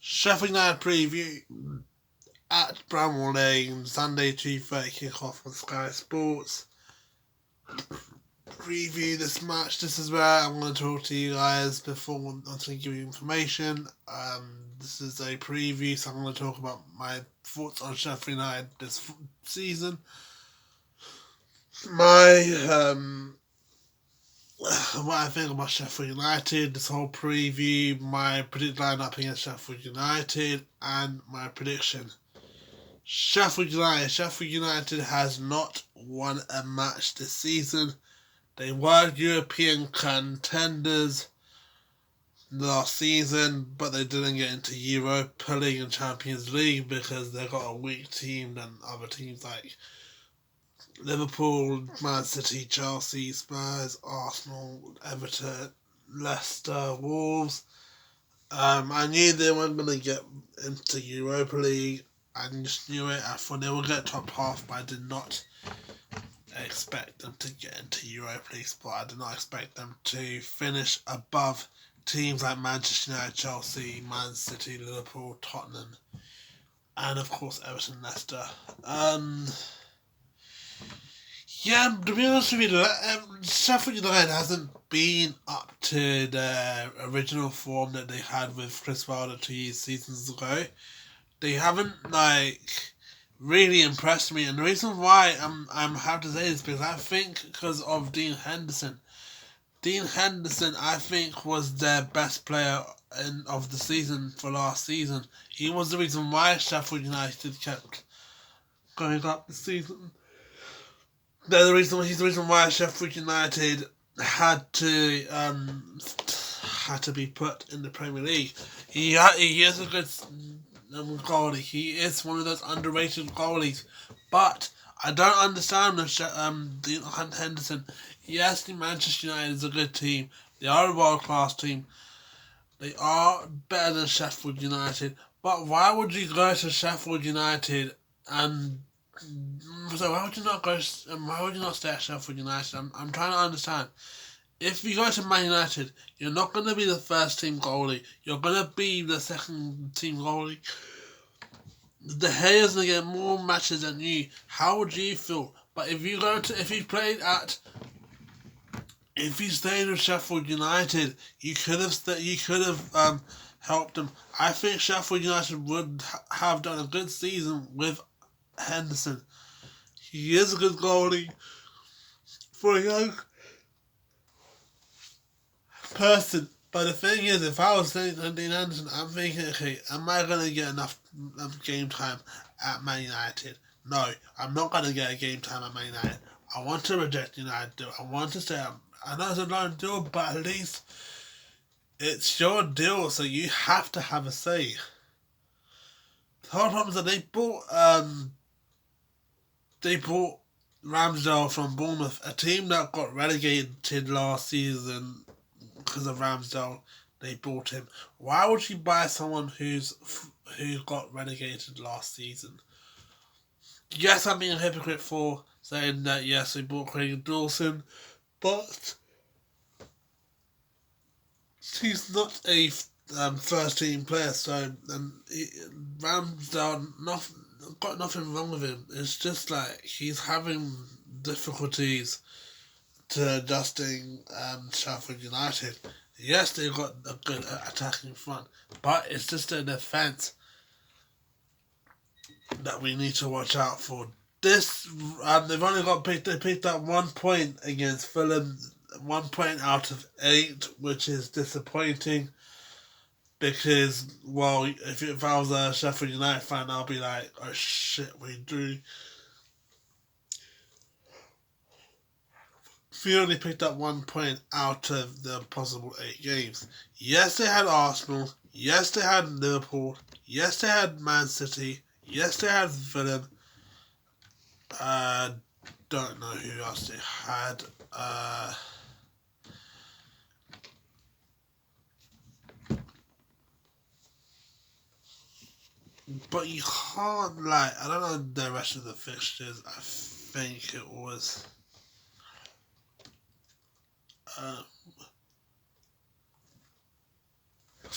Sheffield United preview at Bramall Lane, Sunday 2:30 kick-off on Sky Sports. Preview this match. This is where I'm going to talk to you guys before I'm going to give you information. This is a preview, so I'm going to talk about my thoughts on Sheffield United this season. What I think about Sheffield United, this whole preview, my predicted lineup against Sheffield United, and my prediction. Sheffield United has not won a match this season. They were European contenders last season, but they didn't get into Europa League and Champions League because they got a weak team than other teams like Liverpool, Man City, Chelsea, Spurs, Arsenal, Everton, Leicester, Wolves. I knew they weren't going to get into Europa League. I just knew it. I thought they would get top half, but I did not expect them to get into Europa League spot. I did not expect them to finish above teams like Manchester United, Chelsea, Man City, Liverpool, Tottenham, and of course Everton, Leicester. Yeah, to be honest with you, Sheffield United hasn't been up to their original form that they had with Chris Wilder 2 seasons ago. They haven't really impressed me, and the reason why I'm happy to say this is because I think because of Dean Henderson. Dean Henderson, I think, was their best player of the season for last season. He was the reason why Sheffield United kept going up the season. He's the reason why Sheffield United had to be put in the Premier League. He is a good goalie. He is one of those underrated goalies, but I don't understand Dean Henderson. Yes, the Manchester United is a good team. They are a world class team. They are better than Sheffield United. But why would you go to Sheffield United and so why would you not go? Why would you not stay at Sheffield United? I'm trying to understand. If you go to Man United, you're not going to be the first team goalie. You're going to be the second team goalie. De Gea is going to get more matches than you. How would you feel? But if you stayed with Sheffield United, you could have helped them. I think Sheffield United would have done a good season with Henderson. He is a good goalie for a young person. But the thing is, if I was saying Dean Anderson, I'm thinking, okay, am I going to get enough game time at Man United? No, I'm not going to get a game time at Man United. I want to reject United deal. I want to say, I know it's a long deal, but at least it's your deal, so you have to have a say. The whole problem is that they bought Ramsdale from Bournemouth, a team that got relegated last season because of Ramsdale. They bought him. Why would you buy someone who got relegated last season? Yes, I'm being a hypocrite for saying that. Yes, we bought Craig Dawson, but he's not a first team player. So Ramsdale, got nothing wrong with him. It's just like he's having difficulties to adjusting Sheffield United. Yes, they've got a good attacking front, but it's just a defence that we need to watch out for. They've only they picked up 1 point against Fulham, 1 point out of 8, which is disappointing. Because, well, if I was a Sheffield United fan, I'll be like, oh shit, we drew. We only picked up 1 point out of the possible 8 games. Yes, they had Arsenal. Yes, they had Liverpool. Yes, they had Man City. Yes, they had Fulham. Don't know who else they had. But you can't, I don't know the rest of the fixtures. I think it was.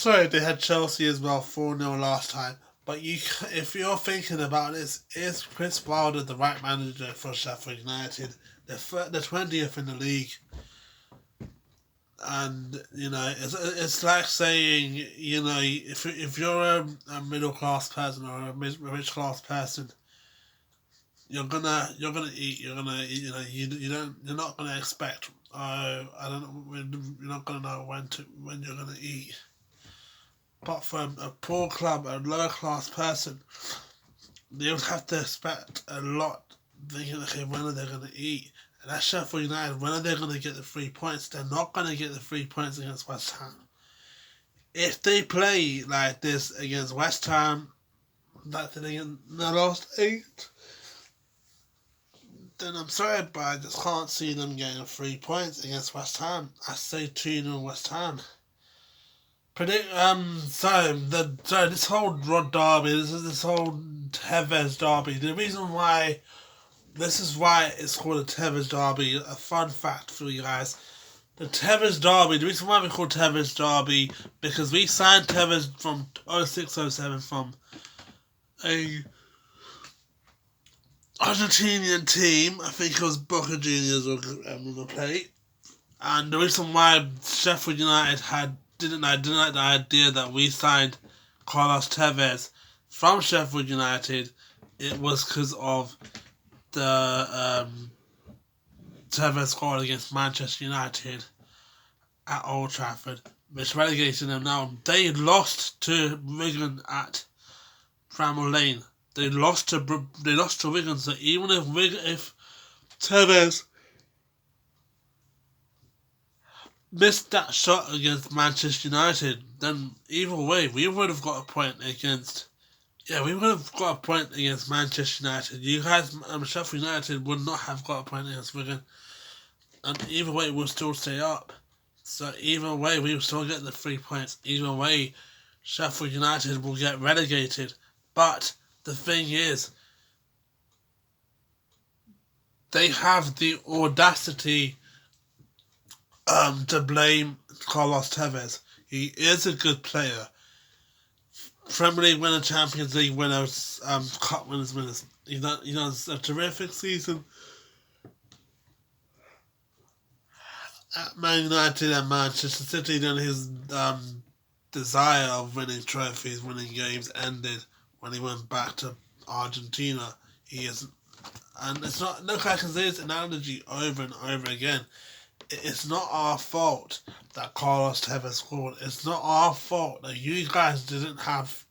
Sorry, they had Chelsea as well, 4-0 last time. But if you're thinking about this, is Chris Wilder the right manager for Sheffield United? They're 20th in the league. And, it's like saying, if you're a middle class person or a rich class person, you're gonna eat. You're not gonna expect. I don't know. You're not gonna know when you're gonna eat. But from a poor club, a lower class person, they would have to expect a lot. Thinking, okay, when are they gonna eat? And that's Sheffield United. When are they gonna get the 3 points? They're not gonna get the 3 points against West Ham. If they play like this against West Ham, that thing in the last 8. Then I'm sorry, but I just can't see them getting 3 points against West Ham. I say 2-0 West Ham. This whole Rod derby, this whole Tevez derby. The reason why it's called a Tevez derby. A fun fact for you guys: the Tevez derby. The reason why we call Tevez derby because we signed Tevez from 06-07 from a Argentinian team. I think it was Boca Juniors on the plate. And the reason why Sheffield United didn't like the idea that we signed Carlos Tevez from Sheffield United, it was because of the Tevez scored against Manchester United at Old Trafford, which relegated them. Now they lost to Wigan at Bramall Lane. They lost to Wigan. So even if Tevez missed that shot against Manchester United, then either way we would have got a point against. Yeah, we would have got a point against Manchester United. You guys, Sheffield United would not have got a point against Wigan, and either way we'll still stay up. So either way we will still get the 3 points. Either way, Sheffield United will get relegated. But the thing is, they have the audacity to blame Carlos Tevez. He is a good player. Premier League winner, Champions League winners, Cup winners. He does a terrific season at Man United and Manchester City. Then his desire of winning trophies, winning games ended when he went back to Argentina. And it's not. Look, I can say this analogy over and over again. It's not our fault that Carlos Tevez scored. It's not our fault that you guys didn't have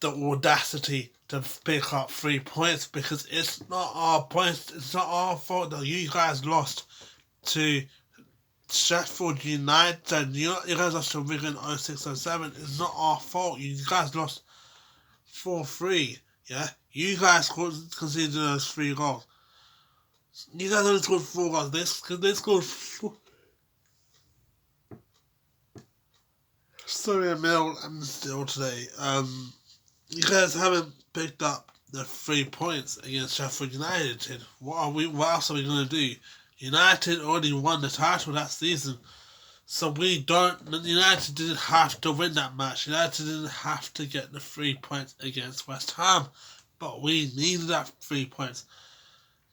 the audacity to pick up 3 points, because it's not our points. It's not our fault that you guys lost to Sheffield United. You guys lost to Wigan 06-07. It's not our fault. You guys lost 4-3. Yeah, you guys conceded those 3 goals. You guys only scored 4 goals. They scored 4. Sorry, I'm still today. You guys haven't picked up the 3 points against Sheffield United. What else are we gonna do? United already won the title that season, so United didn't have to win that match. United didn't have to get the 3 points against West Ham, but we needed that 3 points.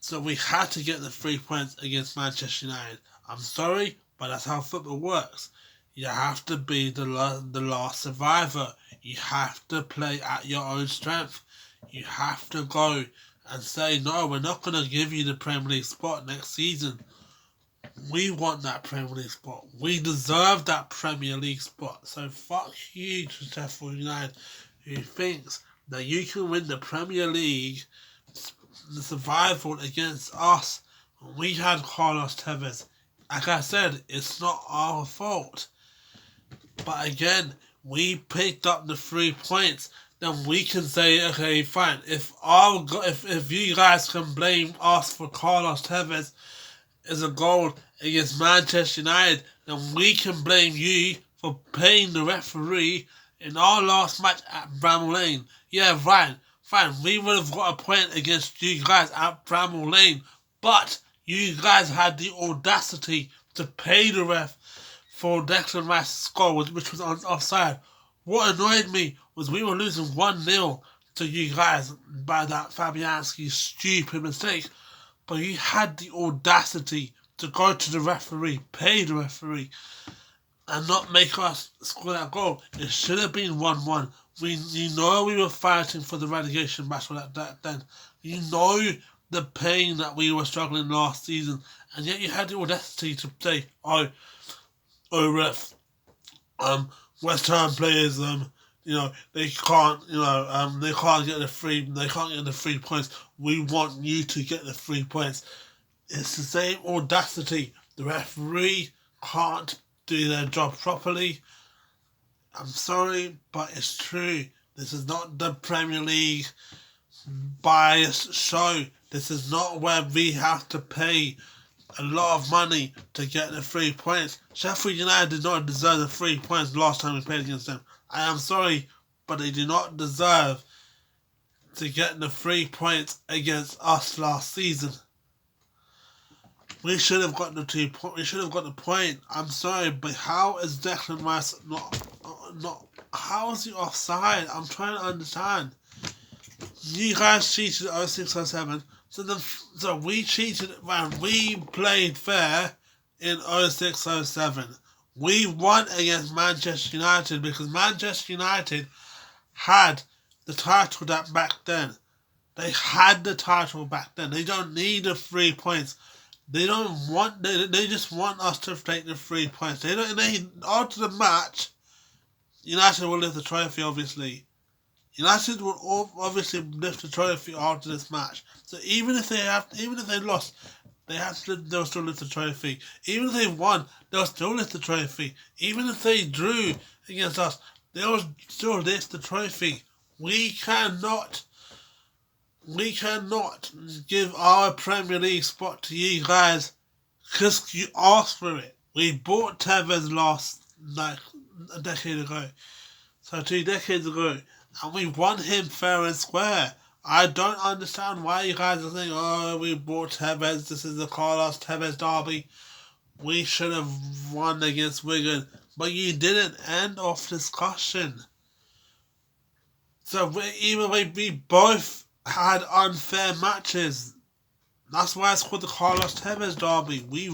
So we had to get the 3 points against Manchester United. I'm sorry, but that's how football works. You have to be the last survivor. You have to play at your own strength. You have to go and say, no, we're not going to give you the Premier League spot next season. We want that Premier League spot. We deserve that Premier League spot. So fuck you to Sheffield United, who thinks that you can win the Premier League, the survival against us. We had Carlos Tevez. Like I said, it's not our fault. But again, we picked up the 3 points. Then we can say, okay, fine. If you guys can blame us for Carlos Tevez as a goal against Manchester United, then we can blame you for paying the referee in our last match at Bramall Lane. Yeah, fine. We would have got a point against you guys at Bramall Lane, but you guys had the audacity to pay the ref for Declan Rice's goal, which was on offside. What annoyed me was we were losing 1-0 to you guys by that Fabianski stupid mistake, but he had the audacity to go to the referee, pay the referee, and not make us score that goal. It should have been 1-1. You know we were fighting for the relegation battle at that then. You know the pain that we were struggling last season, and yet you had the audacity to say, oh ref, West Ham players, they can't, they can't get the 3 points. We want you to get the 3 points. It's the same audacity. The referee can't do their job properly. I'm sorry, but it's true. This is not the Premier League biased show. This is not where we have to pay a lot of money to get the 3 points. Sheffield United did not deserve the 3 points last time we played against them. I am sorry, but they do not deserve to get the 3 points against us last season. We should have got the 2 points. We should have got the point. I'm sorry, but how is Declan Rice not? How is he offside? I'm trying to understand. You guys cheated at 06-07. So we cheated when we played fair in 06-07. We won against Manchester United because Manchester United had the title back then. They had the title back then. They don't need the 3 points. They just want us to take the 3 points. After the match, United will lift the trophy, obviously. United will obviously lift the trophy after this match. So even if they lost, they'll still lift the trophy. Even if they won, they'll still lift the trophy. Even if they drew against us, they'll still lift the trophy. We cannot give our Premier League spot to you guys because you asked for it. We bought Tevez a decade ago. So 2 decades ago. And we won him fair and square. I don't understand why you guys are saying, oh, we bought Tevez, this is the Carlos Tevez derby. We should have won against Wigan. But you didn't. End of discussion. So we both had unfair matches. That's why it's called the Carlos Tevez derby. We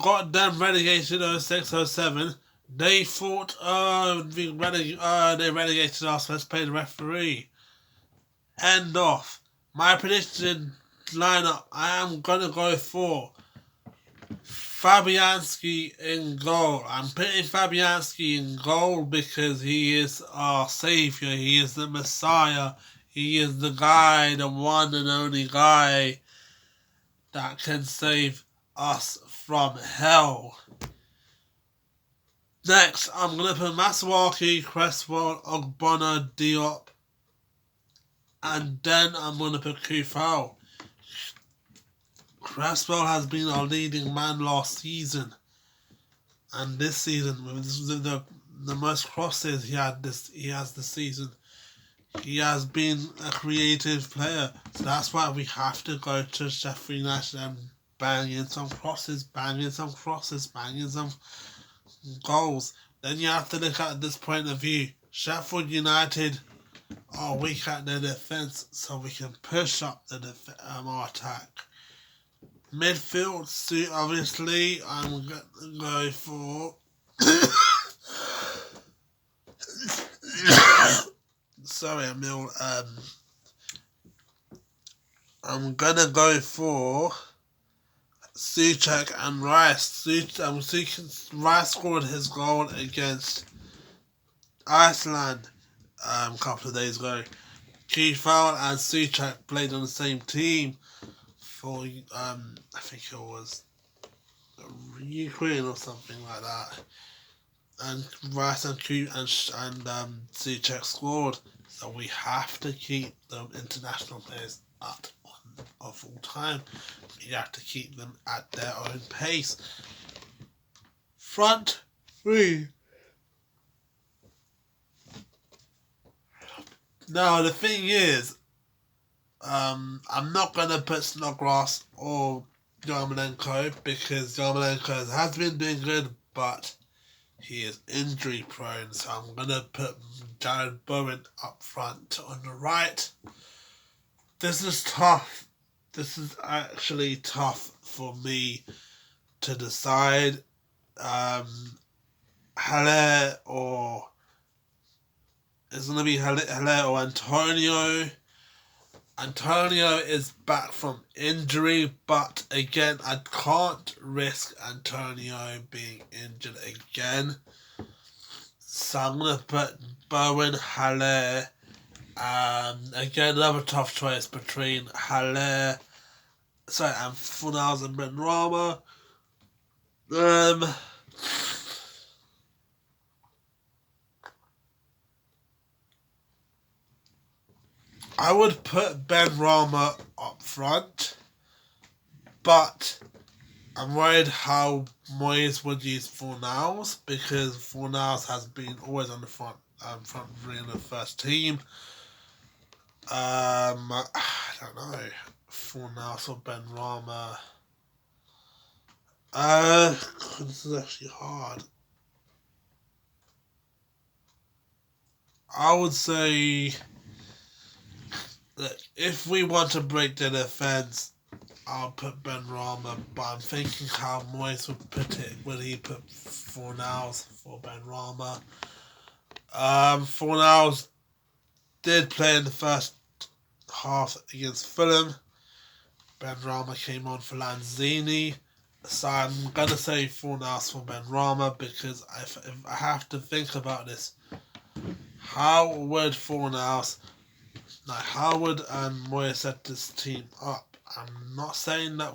got them relegated in 06-07. They thought, they relegated us, let's play the referee. End off. My prediction lineup, I am going to go for Fabianski in goal. I'm putting Fabianski in goal because he is our saviour. He is the Messiah. He is the guy, the one and only guy that can save us from hell. Next, I'm going to put Masuaku, Cresswell, Ogbonna, Diop, and then I'm going to put Kufal. Cresswell has been our leading man last season, and this season, with the most crosses he has this season, he has been a creative player. So that's why we have to go to Sheffield United and bang in some crosses, bang in some goals. Then you have to look at this point of view. Sheffield United are weak at their defence, so we can push up our attack. Midfield, obviously, I'm going to go for... Sorry, Emil. I'm going to go for Souček and Rice. Rice scored his goal against Iceland a couple of days ago. Kufal and Souček played on the same team for I think it was Ukraine or something like that. And Rice and Souček scored. So we have to keep the international players at of all time. You have to keep them at their own pace. Front three. Now the thing is, I'm not gonna put Snodgrass or Yarmolenko because Yarmolenko has been doing good, but he is injury prone. So I'm gonna put Jared Bowen up front on the right. This is tough. This is actually tough for me to decide. Haller or it's gonna be Haller or Antonio. Antonio is back from injury, but again, I can't risk Antonio being injured again. So I'm going to put Bowen, Haller. Again, another tough choice between Haller, and Fornals and Benrahma. I would put Benrahma up front, but I'm worried how Moyes would use Fornals because Fornals has been always on the front three in the first team. I don't know. Fornals or Benrahma. This is actually hard. I would say that if we want to break the defense, I'll put Benrahma, but I'm thinking how Moyes would put it. Would he put Fornals for Benrahma? Fornals did play in the first half against Fulham. Benrahma came on for Lanzini. So I'm going to say Fornals for Benrahma because if I have to think about this, how would Fornals, how would Moyes set this team up? I'm not saying that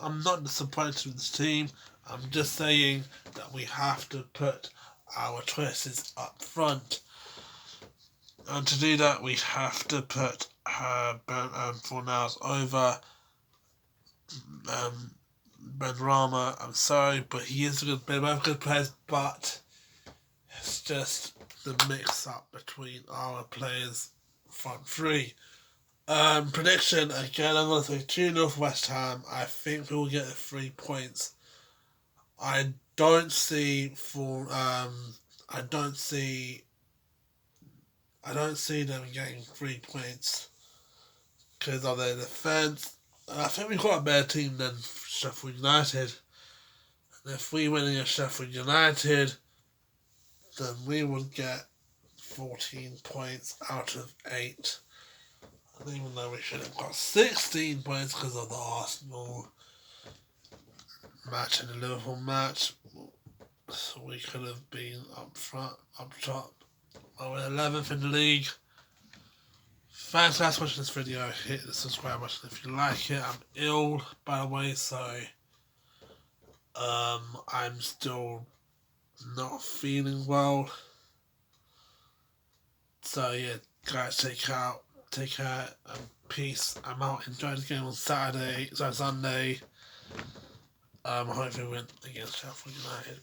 I'm not disappointed with this team. I'm just saying that we have to put our choices up front. And to do that, we have to put Fornals over Benrahma. I'm sorry, but he is a good player. Both good players, but it's just the mix-up between our players front three. Prediction, again, I'm going to say 2-0 West Ham. I think we will get 3 points. I don't see them getting 3 points because of their defence. I think we've got a better team than Sheffield United. And if we win against Sheffield United, then we would get 14 points out of 8. And even though we should have got 16 points because of the Arsenal match and the Liverpool match, so we could have been up top. We're 11th in the league. Thanks guys for watching this video. Hit the subscribe button if you like it. I'm ill, by the way, so I'm still not feeling well. So yeah, guys, take care, and peace. I'm out. Enjoy the game on Sunday. Hopefully win against Sheffield United.